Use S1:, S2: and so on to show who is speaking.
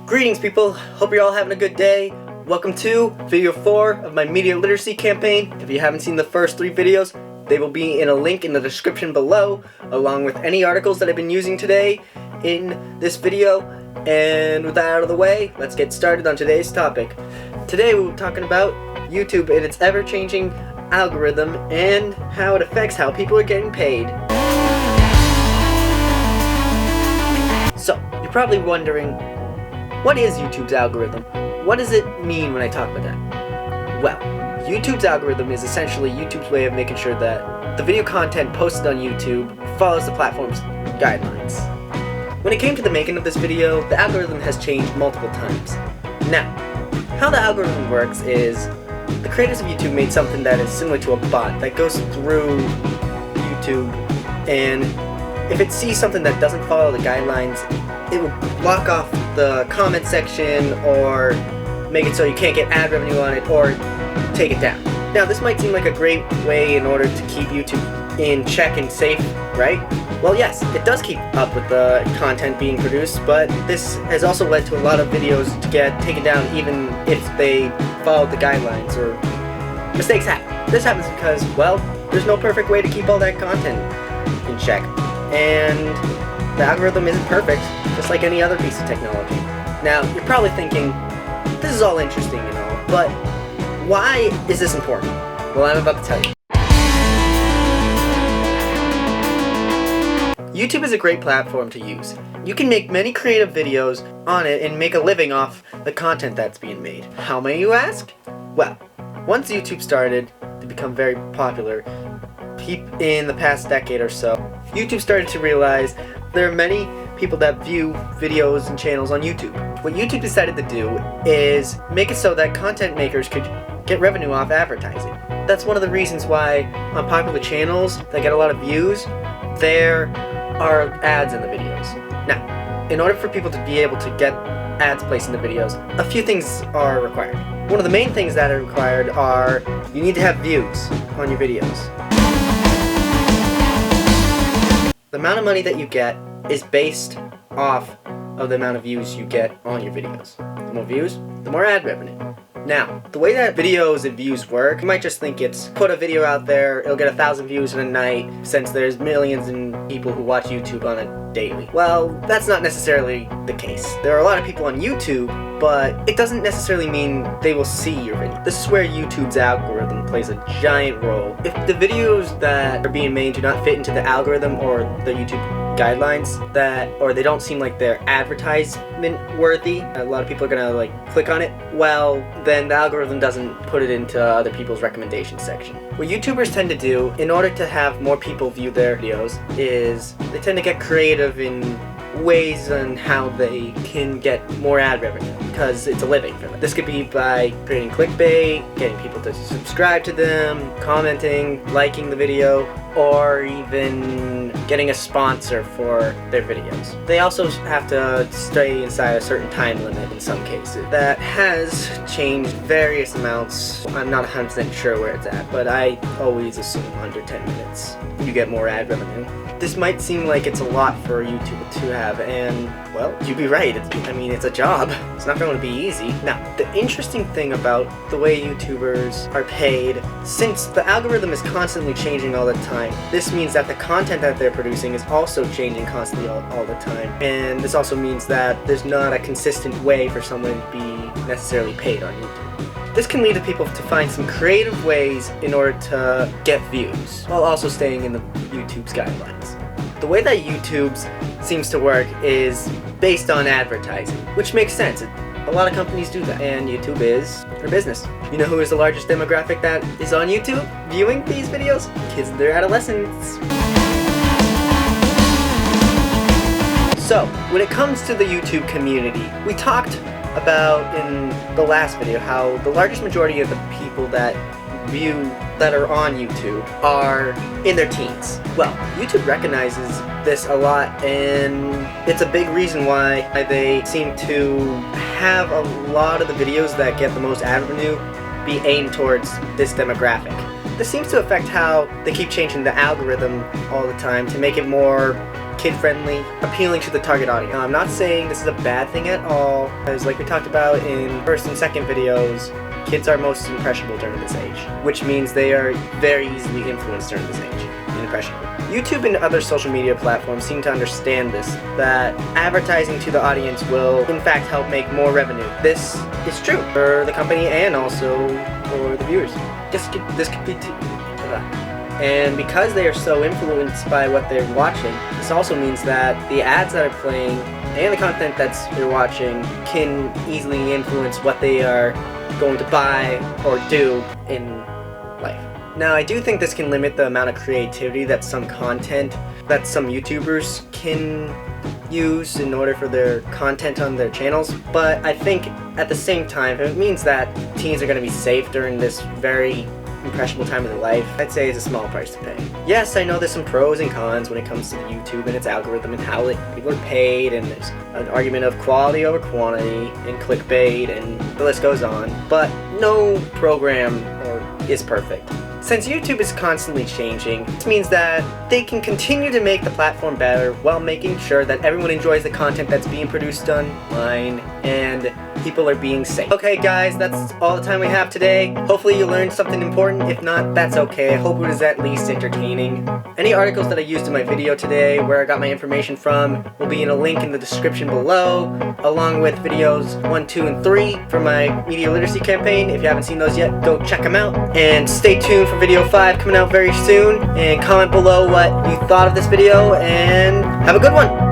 S1: Greetings people, hope you're all having a good day. Welcome to video 4 of my media literacy campaign. If you haven't seen the first 3 videos, they will be in a link in the description below, along with any articles that I've been using today in this video. And with that out of the way, let's get started on today's topic. Today we're talking about YouTube and its ever-changing algorithm and how it affects how people are getting paid. So, you're probably wondering, what is YouTube's algorithm? What does it mean when I talk about that? Well, YouTube's algorithm is essentially YouTube's way of making sure that the video content posted on YouTube follows the platform's guidelines. When it came to the making of this video, the algorithm has changed multiple times. Now, how the algorithm works is the creators of YouTube made something that is similar to a bot that goes through YouTube, and if it sees something that doesn't follow the guidelines, it will block off the comment section or make it so you can't get ad revenue on it or take it down. Now this might seem like a great way in order to keep YouTube in check and safe, right? Well yes, it does keep up with the content being produced, but this has also led to a lot of videos to get taken down even if they followed the guidelines or mistakes happen. This happens because, well, there's no perfect way to keep all that content in check. And the algorithm isn't perfect, just like any other piece of technology. Now, you're probably thinking, this is all interesting and all, but why is this important? Well, I'm about to tell you. YouTube is a great platform to use. You can make many creative videos on it and make a living off the content that's being made. How may you ask? Well, once YouTube started to become very popular, in the past decade or so, YouTube started to realize there are many people that view videos and channels on YouTube. What YouTube decided to do is make it so that content makers could get revenue off advertising. That's one of the reasons why on popular channels that get a lot of views, there are ads in the videos. Now, in order for people to be able to get ads placed in the videos, a few things are required. One of the main things that are required are you need to have views on your videos. The amount of money that you get is based off of the amount of views you get on your videos. The more views, the more ad revenue. Now, the way that videos and views work, you might just think it's put a video out there, it'll get 1,000 views in a night, since there's millions of people who watch YouTube on it daily. Well, that's not necessarily the case. There are a lot of people on YouTube, but it doesn't necessarily mean they will see your video. This is where YouTube's algorithm plays a giant role. If the videos that are being made do not fit into the algorithm or the YouTube guidelines, or they don't seem like they're advertisement worthy, a lot of people are gonna click on it, well, then the algorithm doesn't put it into other people's recommendation section. What YouTubers tend to do in order to have more people view their videos is they tend to get creative in ways on how they can get more ad revenue, because it's a living for them. This could be by creating clickbait, getting people to subscribe to them, commenting, liking the video, or even getting a sponsor for their videos. They also have to stay inside a certain time limit in some cases. That has changed various amounts. I'm not 100% sure where it's at, but I always assume under 10 minutes you get more ad revenue. This might seem like it's a lot for YouTube to have, and, well, you'd be right. It's a job. It's not going to be easy. Now, the interesting thing about the way YouTubers are paid, since the algorithm is constantly changing all the time, this means that the content that they're producing is also changing constantly all the time. And this also means that there's not a consistent way for someone to be necessarily paid on YouTube. This can lead to people to find some creative ways in order to get views, while also staying in the YouTube's guidelines. The way that YouTube's seems to work is based on advertising, which makes sense. A lot of companies do that, and YouTube is their business. You know who is the largest demographic that is on YouTube viewing these videos? Kids in their adolescence. So, when it comes to the YouTube community, we talked about in the last video how the largest majority of the people that are on YouTube are in their teens. Well, YouTube recognizes this a lot, and it's a big reason why they seem to have a lot of the videos that get the most ad revenue be aimed towards this demographic. This seems to affect how they keep changing the algorithm all the time to make it more kid-friendly, appealing to the target audience. Now, I'm not saying this is a bad thing at all, because like we talked about in first and second videos, kids are most impressionable during this age, which means they are very easily influenced during this age and impressionable. YouTube and other social media platforms seem to understand this, that advertising to the audience will in fact help make more revenue. This is true for the company and also for the viewers. This could be and because they are so influenced by what they're watching, this also means that the ads that are playing and the content they're watching can easily influence what they are going to buy or do in life. Now, I do think this can limit the amount of creativity that some YouTubers can use in order for their content on their channels, but I think at the same time, it means that teens are going to be safe during this very impressionable time of their life. I'd say it's a small price to pay. Yes, I know there's some pros and cons when it comes to YouTube and its algorithm and how people are paid, and there's an argument of quality over quantity and clickbait, and the list goes on, but no program is perfect. Since YouTube is constantly changing, this means that they can continue to make the platform better while making sure that everyone enjoys the content that's being produced online and people are being safe. Okay guys, that's all the time we have today. Hopefully you learned something important. If not, that's okay. I hope it was at least entertaining. Any articles that I used in my video today, where I got my information from, will be in a link in the description below, along with videos 1, 2, and 3 for my media literacy campaign. If you haven't seen those yet, go check them out. And stay tuned for video 5 coming out very soon. And comment below what you thought of this video, and have a good one!